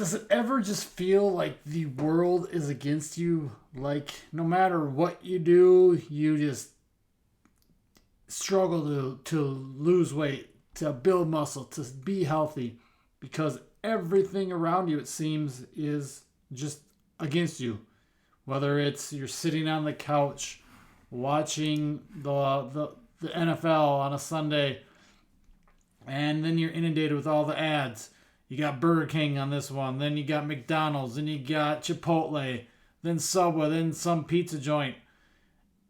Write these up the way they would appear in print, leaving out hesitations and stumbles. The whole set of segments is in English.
Does it ever just feel like the world is against you? Like no matter what you do, you just struggle to lose weight, to build muscle, to be healthy, because everything around you, it seems, is just against you. Whether it's you're sitting on the couch watching the NFL on a Sunday, and then you're inundated with all the ads. You got Burger King on this one, then you got McDonald's, then you got Chipotle, then Subway, then some pizza joint,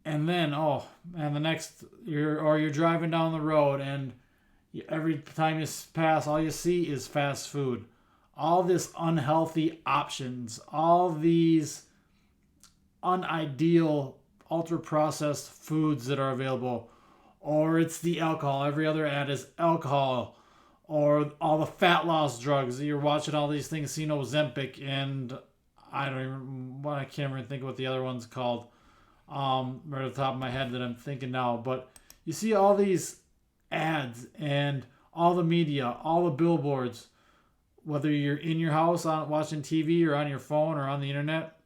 and then and the next you're driving down the road, and every time you pass, all you see is fast food, all this unhealthy options, all these unideal ultra processed foods that are available, or it's the alcohol. Every other ad is alcohol, or all the fat loss drugs. You're watching all these things, Ozempic, and I can't even think of what the other one's called, right off the top of my head that I'm thinking now. But you see all these ads and all the media, all the billboards, whether you're in your house watching TV or on your phone or on the internet,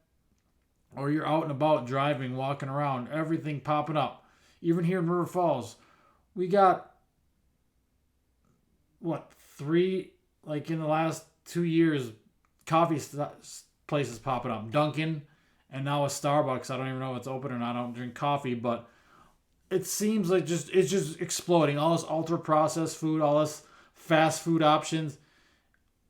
or you're out and about driving, walking around, everything popping up. Even here in River Falls, we got three, like in the last 2 years, places popping up. Dunkin', and now a Starbucks. I don't even know if it's open or not. I don't drink coffee, but it seems like it's just exploding. All this ultra processed food, all this fast food options,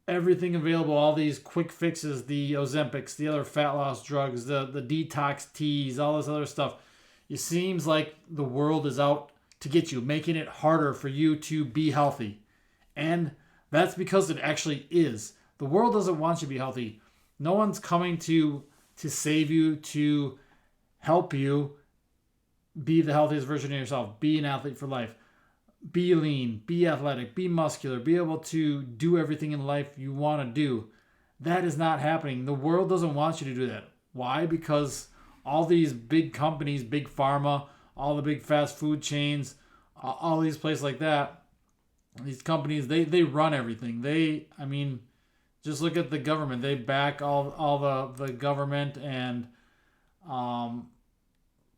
everything available, all these quick fixes, the Ozempics, the other fat loss drugs, the detox teas, all this other stuff. It seems like the world is out to get you, making it harder for you to be healthy. And that's because it actually is. The world doesn't want you to be healthy. No one's coming to save you, to help you be the healthiest version of yourself. Be an athlete for life. Be lean, be athletic, be muscular, be able to do everything in life you want to do. That is not happening. The world doesn't want you to do that. Why? Because all these big companies, big pharma, all the big fast food chains, all these places like that, these companies, they run everything. Just look at the government. They back all the government, and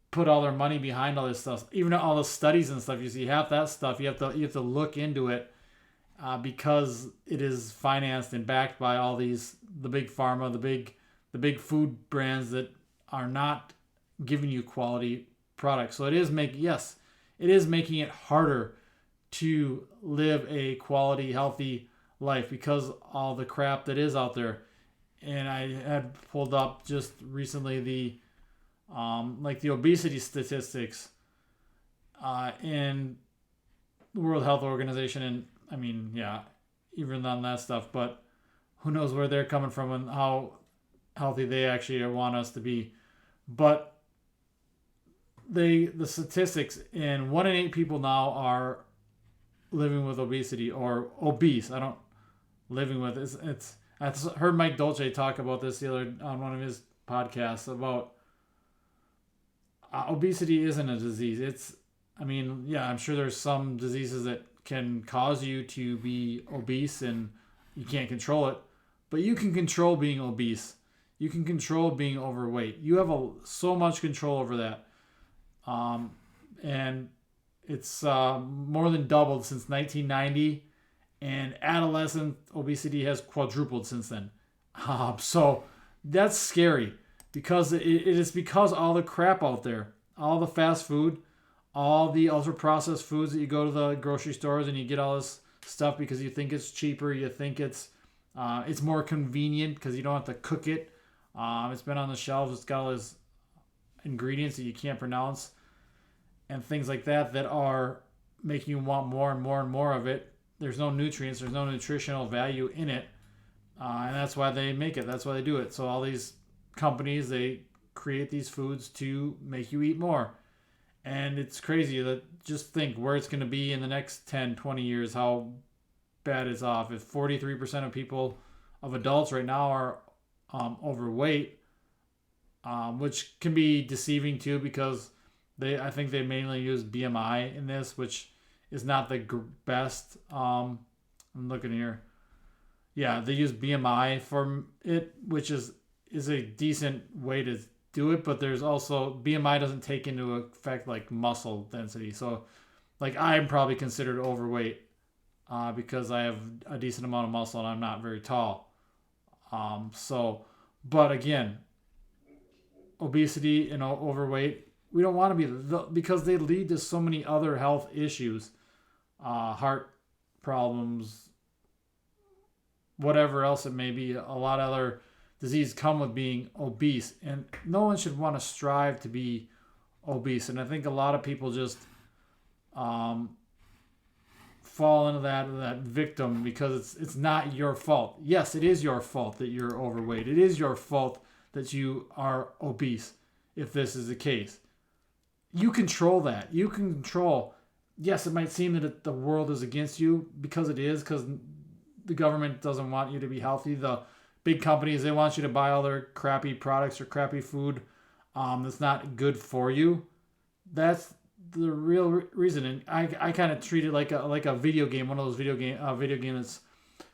put all their money behind all this stuff. Even all the studies and stuff, you see half that stuff, you have to look into it, because it is financed and backed by all the big pharma, the big food brands that are not giving you quality products. So it is making it harder to live a quality, healthy life, because all the crap that is out there. And I had pulled up just recently the obesity statistics in the World Health Organization, and even on that stuff. But who knows where they're coming from and how healthy they actually want us to be. But the statistics, and 1 in 8 people now are living with obesity or obese. I heard Mike Dolce talk about this the other on one of his podcasts about obesity isn't a disease. I'm sure there's some diseases that can cause you to be obese and you can't control it, but you can control being obese. You can control being overweight. You have so much control over that. And it's more than doubled since 1990, and adolescent obesity has quadrupled since then. So that's scary, because it is because all the crap out there, all the fast food, all the ultra processed foods that you go to the grocery stores and you get all this stuff because you think it's cheaper, you think it's more convenient because you don't have to cook it. It's been on the shelves, it's got all these ingredients that you can't pronounce and things like that are making you want more and more and more of it. There's no nutrients, there's no nutritional value in it, and that's why they make it. That's why they do it. So all these companies, they create these foods to make you eat more. And it's crazy that just think where it's going to be in the next 10, 20 years, how bad it's off. If 43% of adults right now are overweight, which can be deceiving too, because I think they mainly use BMI in this, which is not the best. I'm looking here. Yeah, they use BMI for it, which is a decent way to do it, but there's also BMI doesn't take into effect like muscle density. So like I'm probably considered overweight because I have a decent amount of muscle and I'm not very tall. So, but again, obesity and overweight, we don't want to because they lead to so many other health issues, heart problems, whatever else it may be. A lot of other diseases come with being obese, and no one should want to strive to be obese. And I think a lot of people just um, fall into that victim because it's not your fault. Yes, it is your fault that you're overweight. It is your fault that you are obese. If this is the case, you control that. You can control. Yes, it might seem that the world is against you because it is, because the government doesn't want you to be healthy. The big companies, they want you to buy all their crappy products or crappy food that's not good for you. That's the real reason. And I kind of treat it like a video game, one of those video game that's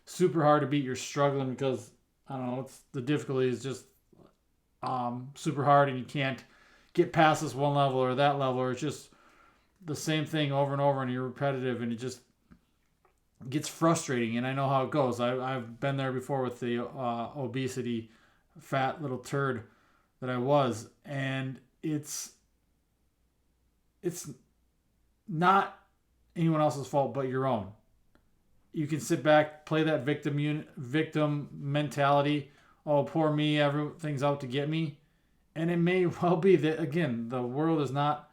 super hard to beat. You're struggling because I don't know, it's the difficulty is just super hard, and you can't get past this one level or that level, or it's just the same thing over and over, and you're repetitive, and it just gets frustrating. And I know how it goes. I've been there before with the obesity, fat little turd that I was, and it's not anyone else's fault but your own. You can sit back, play that victim mentality. Oh, poor me, everything's out to get me. And it may well be that, again, the world does not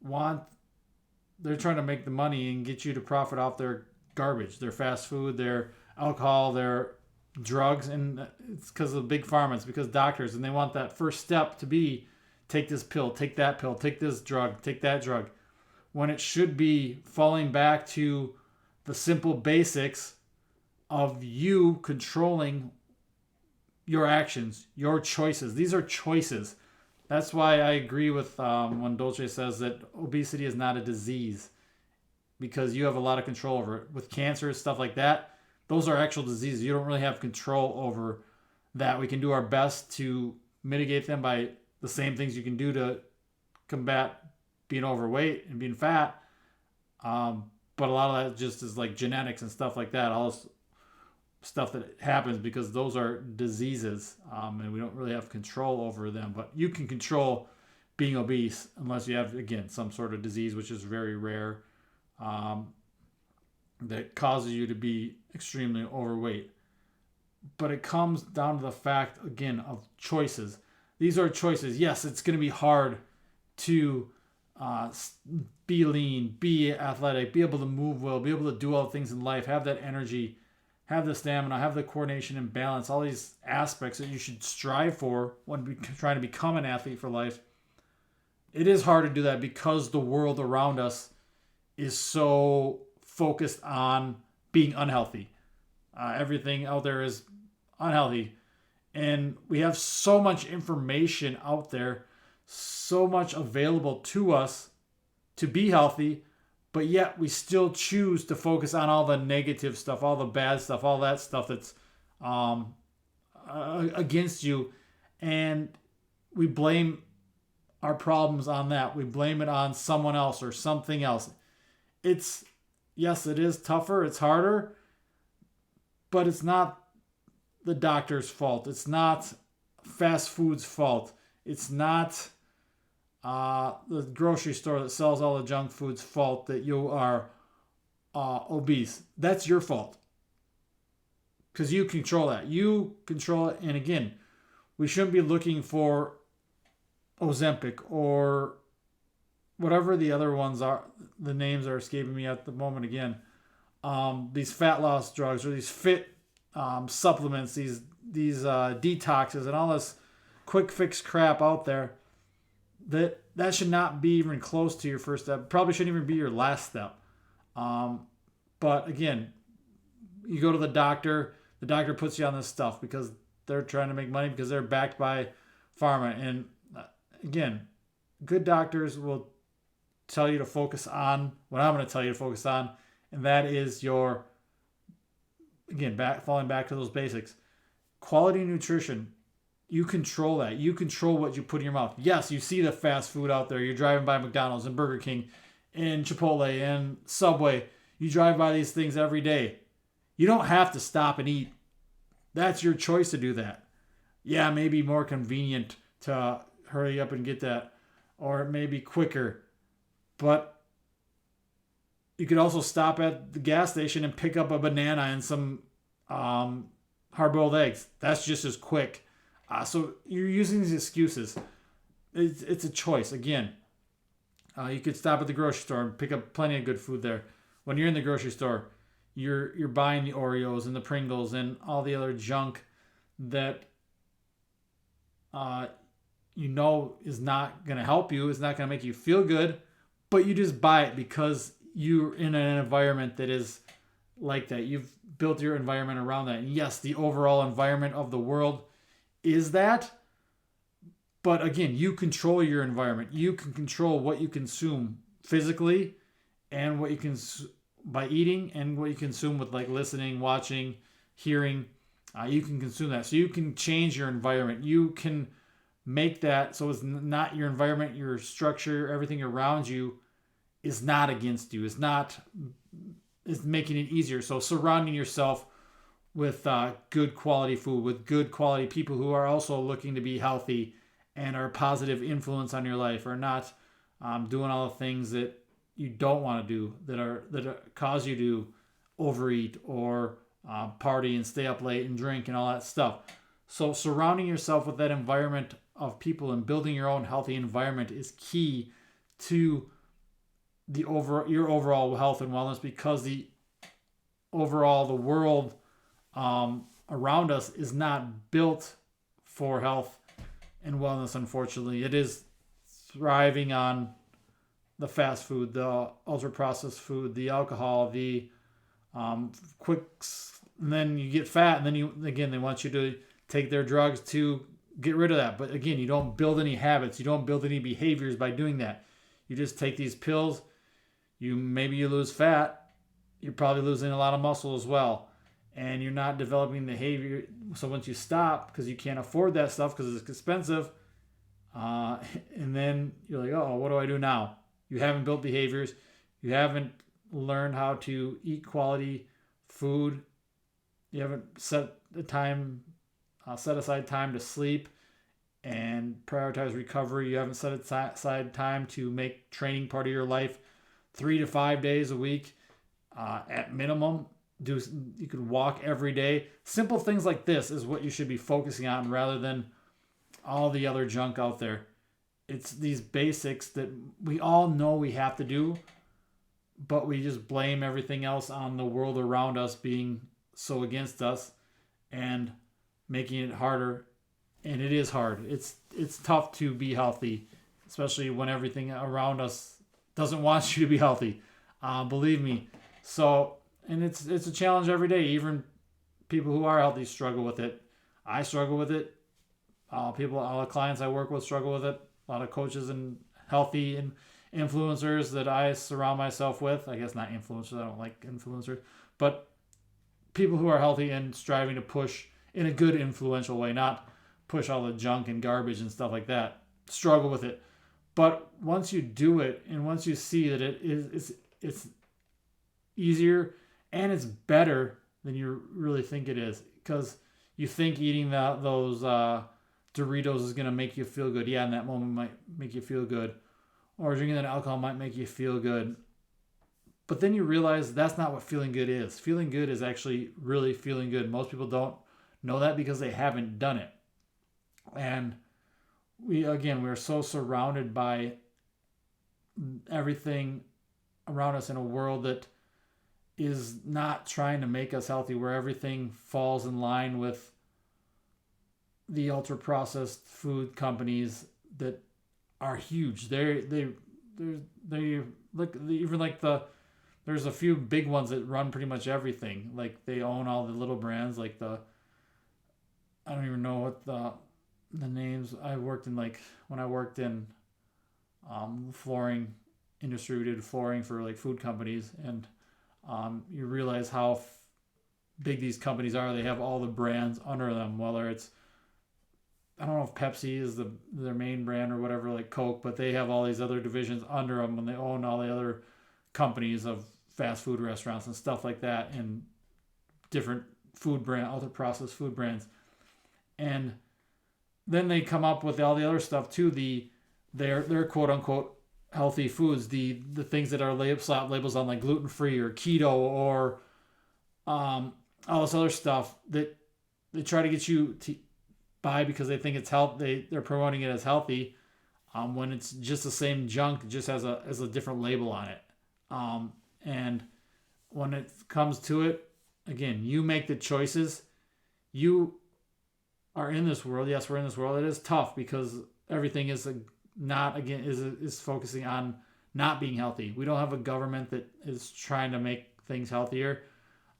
want, they're trying to make the money and get you to profit off their garbage, their fast food, their alcohol, their drugs. And it's because of big pharma, it's because doctors, and they want that first step to be take this pill, take that pill, take this drug, take that drug, when it should be falling back to the simple basics of you controlling your actions, your choices. These are choices. That's why I agree with when Dolce says that obesity is not a disease, because you have a lot of control over it. With cancer, stuff like that, those are actual diseases. You don't really have control over that. We can do our best to mitigate them by the same things you can do to combat being overweight and being fat. But a lot of that just is like genetics and stuff like that. All this stuff that happens because those are diseases, and we don't really have control over them. But you can control being obese unless you have, again, some sort of disease, which is very rare, that causes you to be extremely overweight. But it comes down to the fact, again, of choices. These are choices. Yes, it's going to be hard to be lean, be athletic, be able to move well, be able to do all the things in life, have that energy, have the stamina, have the coordination and balance, all these aspects that you should strive for when trying to become an athlete for life. It is hard to do that because the world around us is so focused on being unhealthy. Everything out there is unhealthy. And we have so much information out there, so much available to us to be healthy, but yet we still choose to focus on all the negative stuff, all the bad stuff, all that stuff that's against you. And we blame our problems on that. We blame it on someone else or something else. Yes, it is tougher, it's harder, but it's not the doctor's fault. It's not fast food's fault. It's not the grocery store that sells all the junk food's fault that you are obese. That's your fault because you control that. You control it. And again, we shouldn't be looking for Ozempic or whatever the other ones are. The names are escaping me at the moment again. These fat loss drugs or these fit supplements, these detoxes and all this quick fix crap out there. That should not be even close to your first step. Probably shouldn't even be your last step. But again, you go to the doctor puts you on this stuff because they're trying to make money because they're backed by pharma. And again, good doctors will tell you to focus on what I'm going to tell you to focus on, and that is again, falling back to those basics. Quality nutrition, you control that. You control what you put in your mouth. Yes, you see the fast food out there. You're driving by McDonald's and Burger King and Chipotle and Subway. You drive by these things every day. You don't have to stop and eat. That's your choice to do that. Yeah, maybe more convenient to hurry up and get that, or it may be quicker. But you could also stop at the gas station and pick up a banana and some hard-boiled eggs. That's just as quick. So you're using these excuses. It's a choice. Again, you could stop at the grocery store and pick up plenty of good food there. When you're in the grocery store, you're buying the Oreos and the Pringles and all the other junk that is not going to help you, is not going to make you feel good, but you just buy it because you're in an environment that is like that. You've built your environment around that. And yes, the overall environment of the world is that, but again, you control your environment. You can control what you consume physically and what you can by eating, and what you consume with like listening, watching, hearing. You can consume that. So you can change your environment. You can make that so it's not your environment, your structure, everything around you is not against you. Is making it easier. So surrounding yourself with good quality food, with good quality people who are also looking to be healthy and are a positive influence on your life, are not doing all the things that you don't want to do, that cause you to overeat or party and stay up late and drink and all that stuff. So surrounding yourself with that environment of people and building your own healthy environment is key to your overall health and wellness, because the world around us is not built for health and wellness. Unfortunately, it is thriving on the fast food, the ultra processed food, the alcohol, the quicks, and then you get fat, and then they want you to take their drugs to get rid of that. But again, you don't build any habits, you don't build any behaviors by doing that. You just take these pills. Maybe you lose fat, you're probably losing a lot of muscle as well, and you're not developing behavior. So once you stop, because you can't afford that stuff because it's expensive, and then you're like, oh, what do I do now? You haven't built behaviors. You haven't learned how to eat quality food. You haven't set aside time to sleep and prioritize recovery. You haven't set aside time to make training part of your life 3 to 5 days a week at minimum. You could walk every day. Simple things like this is what you should be focusing on rather than all the other junk out there. It's these basics that we all know we have to do, but we just blame everything else on the world around us being so against us and making it harder. And it is hard. It's tough to be healthy, especially when everything around us doesn't want you to be healthy. Believe me. So, and it's a challenge every day. Even people who are healthy struggle with it. I struggle with it. All the clients I work with struggle with it. A lot of coaches and healthy and influencers that I surround myself with. I guess not influencers. I don't like influencers, but people who are healthy and striving to push in a good, influential way, not push all the junk and garbage and stuff like that. Struggle with it. But once you do it, and once you see that it's easier and it's better than you really think it is, because you think eating those Doritos is going to make you feel good. Yeah, in that moment might make you feel good. Or drinking that alcohol might make you feel good. But then you realize that's not what feeling good is. Feeling good is actually really feeling good. Most people don't know that because they haven't done it. And we're so surrounded by everything around us in a world that is not trying to make us healthy, where everything falls in line with the ultra processed food companies that are huge. They look, even like there's a few big ones that run pretty much everything. Like they own all the little brands, like I don't even know what the names. When I worked in flooring industry, we did flooring for like food companies, and you realize how big these companies are. They have all the brands under them, whether it's, I don't know if Pepsi is their main brand or whatever, like Coke, but they have all these other divisions under them, and they own all the other companies of fast food restaurants and stuff like that, and different other processed food brands. And then they come up with all the other stuff too. Their quote unquote healthy foods, the things that are slap labels on, like gluten free or keto or all this other stuff that they try to get you to buy because they think it's they're promoting it as healthy, when it's just the same junk, just has a different label on it. And when it comes to it, again, you make the choices. You are in this world. Yes, we're in this world. It is tough because everything is is focusing on not being healthy. We don't have a government that is trying to make things healthier.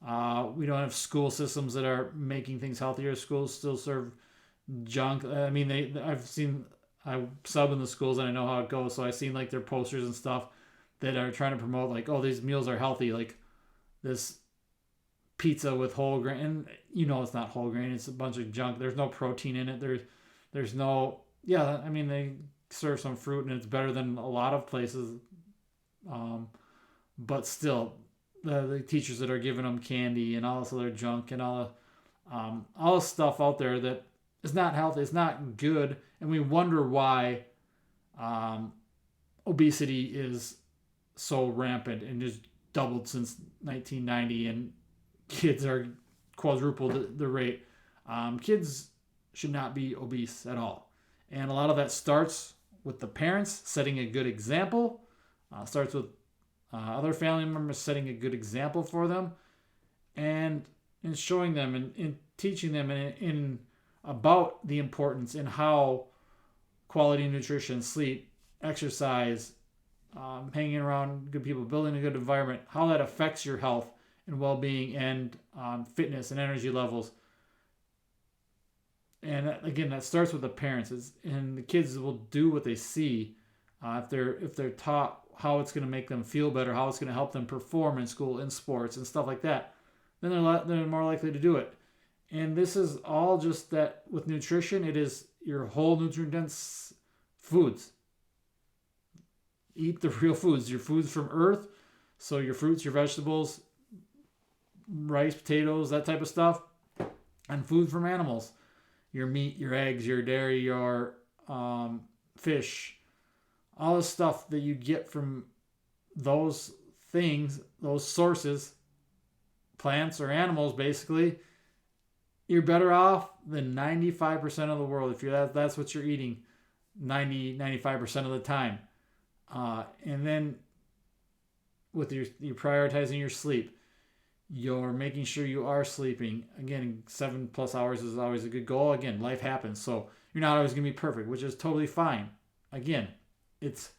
We don't have school systems that are making things healthier. Schools still serve junk. I mean, I sub in the schools and I know how it goes. So I've seen like their posters and stuff that are trying to promote like, oh, these meals are healthy. Like this pizza with whole grain, and it's not whole grain. It's a bunch of junk. There's no protein in it. There's no, yeah. I mean, they serve some fruit and it's better than a lot of places. But still, the teachers that are giving them candy and all this other junk and all this stuff out there that is not healthy, it's not good, and we wonder why obesity is so rampant and just doubled since 1990, and kids are quadrupled the rate. Kids should not be obese at all, and a lot of that starts with the parents setting a good example. Starts with other family members setting a good example for them, and showing them and teaching them in about the importance and how quality nutrition, sleep, exercise, hanging around good people, building a good environment, how that affects your health and well-being and fitness and energy levels. And again, that starts with the parents, and the kids will do what they see. If they're taught how it's going to make them feel better, how it's going to help them perform in school, in sports, and stuff like that, then they're more likely to do it. And this is all just that with nutrition. It is your whole nutrient-dense foods. Eat the real foods, your foods from earth. So your fruits, your vegetables, rice, potatoes, that type of stuff, and food from animals. Your meat, your eggs, your dairy, your fish, all the stuff that you get from those things, those sources, plants or animals, basically, you're better off than 95% of the world if that's what you're eating 95% of the time. And then with you're prioritizing your sleep. You're making sure you are sleeping. Again, 7+ hours is always a good goal. Again, life happens, so you're not always going to be perfect, which is totally fine. Again, it's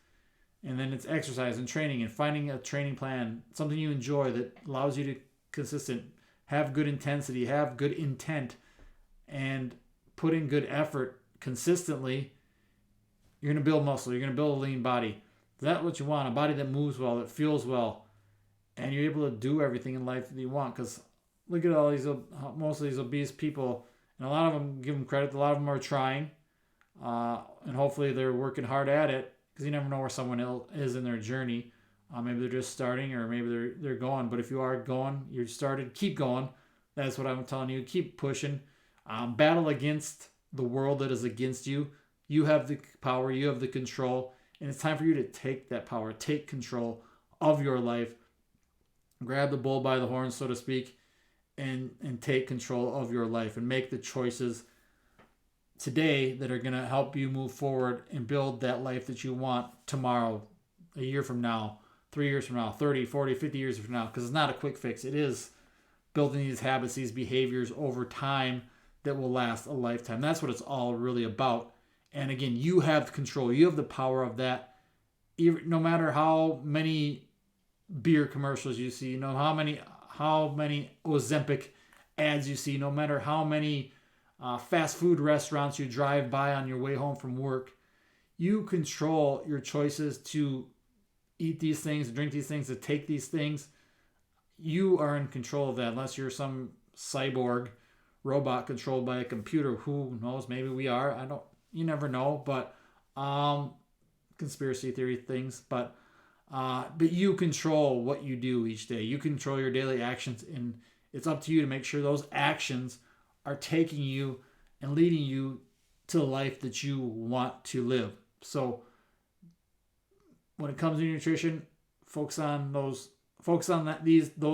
exercise and training and finding a training plan, something you enjoy that allows you to consistent, have good intensity, have good intent, and put in good effort consistently. You're going to build muscle. You're going to build a lean body. Is that what you want? A body that moves well, that feels well, and you're able to do everything in life that you want. Because look at all these, most of these obese people, and a lot of them, give them credit, a lot of them are trying, and hopefully they're working hard at it, because you never know where someone else is in their journey. Maybe they're just starting, or maybe they're going. But if you are going, you're started, keep going. That's what I'm telling you. Keep pushing. Battle against the world that is against you. You have the power. You have the control. And it's time for you to take that power, take control of your life, grab the bull by the horns, so to speak, and take control of your life and make the choices today that are going to help you move forward and build that life that you want tomorrow, a year from now, 3 years from now, 30, 40, 50 years from now, because it's not a quick fix. It is building these habits, these behaviors over time that will last a lifetime. That's what it's all really about. And again, you have control. You have the power of that. No matter how many beer commercials you see, how many Ozempic ads you see, no matter how many fast food restaurants you drive by on your way home from work, you control your choices to eat these things, drink these things, to take these things. You are in control of that, unless you're some cyborg robot controlled by a computer. Who knows? Maybe we are. I don't. You never know. But conspiracy theory things. But you control what you do each day. You control your daily actions, and it's up to you to make sure those actions are taking you and leading you to the life that you want to live. So when it comes to nutrition, focus on those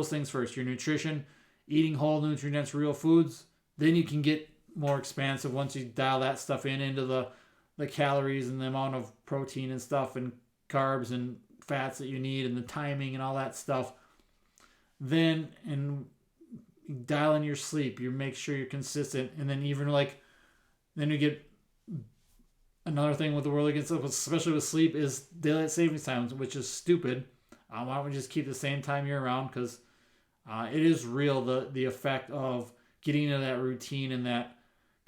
things first. Your nutrition, eating whole nutrient-dense real foods. Then you can get more expansive once you dial that stuff into the calories and the amount of protein and stuff and carbs and fats that you need and the timing and all that stuff. Then and dial in your sleep. You make sure you're consistent, and then then you get another thing with the world against us, especially with sleep, is daylight savings times, which is stupid. Why don't we just keep the same time year round? Because it is real, the effect of getting into that routine and that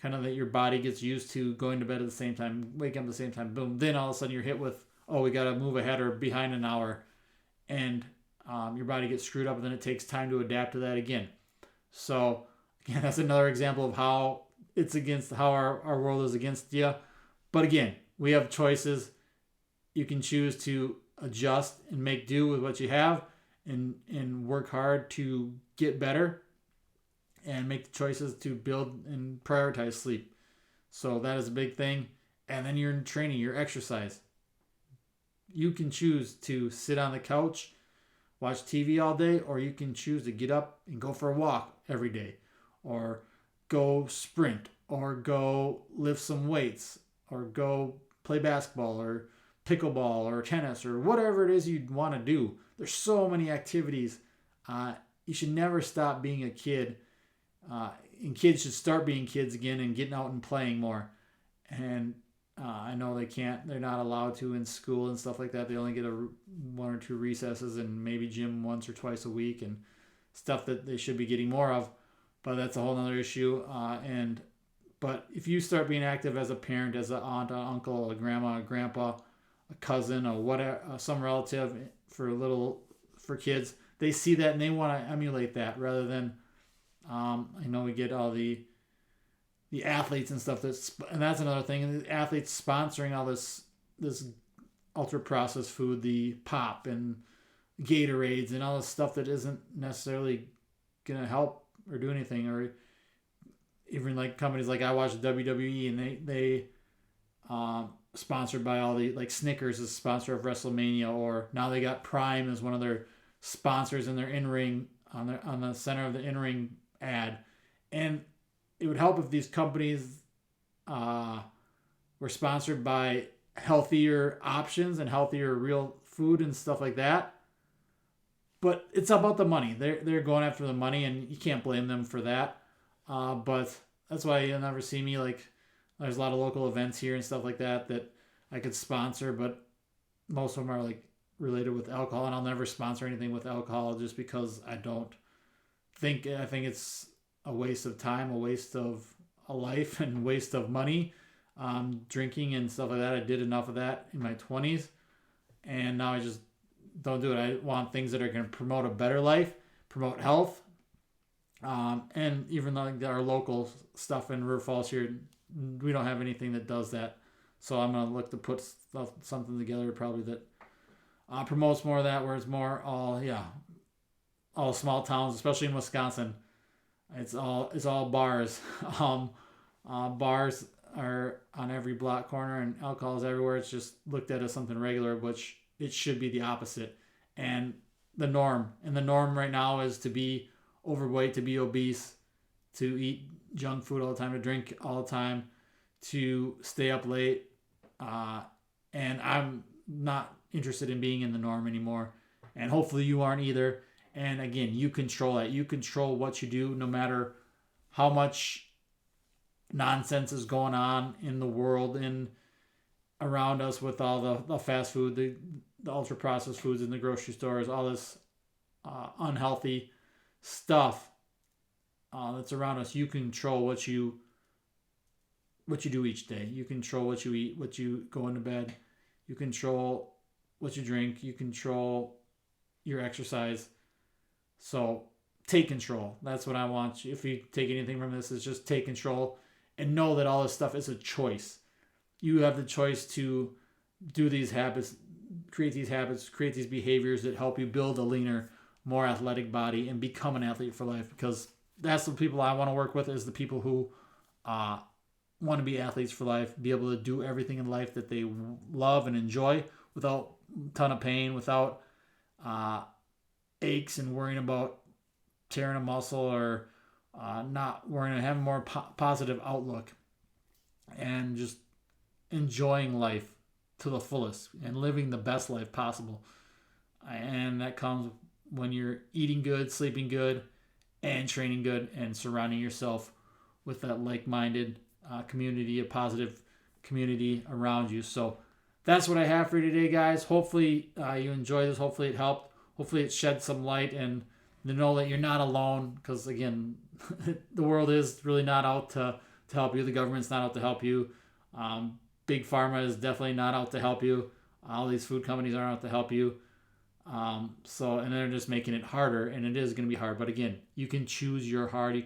kind of that your body gets used to going to bed at the same time, waking up at the same time, boom. Then all of a sudden you're hit with, oh, we got to move ahead or behind an hour. And your body gets screwed up, and then it takes time to adapt to that again. So, again, that's another example of how our world is against you. But again, we have choices. You can choose to adjust and make do with what you have and work hard to get better and make the choices to build and prioritize sleep. So that is a big thing. And then your training, your exercise. You can choose to sit on the couch, watch TV all day, or you can choose to get up and go for a walk every day, or go sprint, or go lift some weights, or go play basketball, or pickleball, or tennis, or whatever it is you'd want to do. There's so many activities. You should never stop being a kid, and kids should start being kids again and getting out and playing more. And I know they're not allowed to in school and stuff like that. They only get one or two recesses and maybe gym once or twice a week and stuff that they should be getting more of. But that's a whole other issue. But if you start being active as a parent, as an aunt, an uncle, a grandma, a grandpa, a cousin, or whatever, some relative for kids, they see that and they want to emulate that rather than, I know we get all the athletes and stuff, and that's another thing. The athletes sponsoring all this ultra processed food, the pop and Gatorades and all this stuff that isn't necessarily gonna help or do anything. Or even like companies like I watch WWE, and they sponsored by all the, like Snickers is a sponsor of WrestleMania, or now they got Prime as one of their sponsors in their in-ring on the center of the in-ring ad. And it would help if these companies were sponsored by healthier options and healthier real food and stuff like that. But it's about the money. They're going after the money, and you can't blame them for that. But that's why you'll never see me, like, there's a lot of local events here and stuff like that I could sponsor, but most of them are like related with alcohol, and I'll never sponsor anything with alcohol just because I think it's a waste of time, a waste of a life, and waste of money. Drinking and stuff like that. I did enough of that in my 20s, and now I just don't do it. I want things that are going to promote a better life, promote health, and even though our local stuff in River Falls here, we don't have anything that does that. So I'm going to look to put something together probably that promotes more of that, where it's more all small towns, especially in Wisconsin. It's all bars. Bars are on every block corner, and alcohol is everywhere. It's just looked at as something regular, which it should be the opposite. And the norm right now is to be overweight, to be obese, to eat junk food all the time, to drink all the time, to stay up late. And I'm not interested in being in the norm anymore. And hopefully you aren't either. And again, you control that. You control what you do, no matter how much nonsense is going on in the world and around us with all the fast food, the ultra processed foods in the grocery stores, all this unhealthy stuff that's around us. You control what you do each day. You control what you eat, what you go into bed. You control what you drink. You control your exercise. So take control. That's what I want you. If you take anything from this, is just take control and know that all this stuff is a choice. You have the choice to do these habits, create these behaviors that help you build a leaner, more athletic body and become an athlete for life. Because that's the people I want to work with, is the people who want to be athletes for life, be able to do everything in life that they love and enjoy without a ton of pain, without aches and worrying about tearing a muscle, or not worrying, having more positive outlook, and just enjoying life to the fullest and living the best life possible. And that comes when you're eating good, sleeping good, and training good, and surrounding yourself with that like-minded community, a positive community around you. So that's what I have for you today, guys. Hopefully you enjoyed this. Hopefully it helped. Hopefully it shed some light, and to know that you're not alone, because again, the world is really not out to help you. The government's not out to help you. Big Pharma is definitely not out to help you. All these food companies aren't out to help you. And they're just making it harder, and it is going to be hard. But again, you can choose your hard.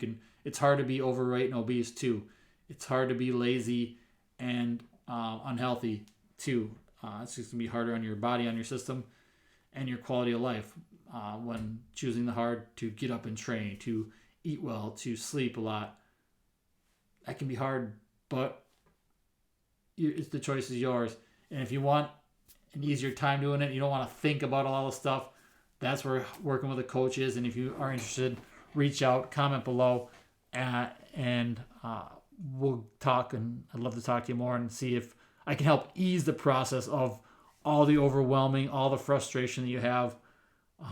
It's hard to be overweight and obese too. It's hard to be lazy and unhealthy too. It's just going to be harder on your body, on your system, and your quality of life when choosing the hard to get up and train, to eat well, to sleep a lot. That can be hard, but the choice is yours. And if you want an easier time doing it, you don't want to think about all this stuff, that's where working with a coach is. And if you are interested, reach out, comment below, and we'll talk. And I'd love to talk to you more and see if I can help ease the process of all the overwhelming, all the frustration that you have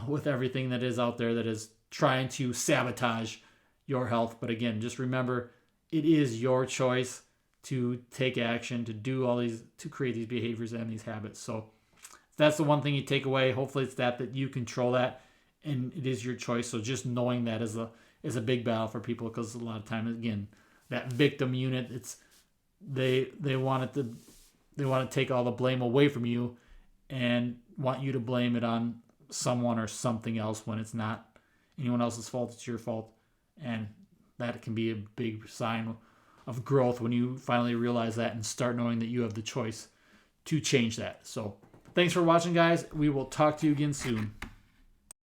with everything that is out there that is trying to sabotage your health. But again, just remember, it is your choice to take action, to do all these, to create these behaviors and these habits. So that's the one thing you take away. Hopefully it's that you control that, and it is your choice. So just knowing that is a big battle for people, because a lot of times, again, that victim unit, they want to take all the blame away from you and want you to blame it on someone or something else when it's not anyone else's fault. It's your fault. And that can be a big sign of growth when you finally realize that and start knowing that you have the choice to change that. So thanks for watching, guys. We will talk to you again soon.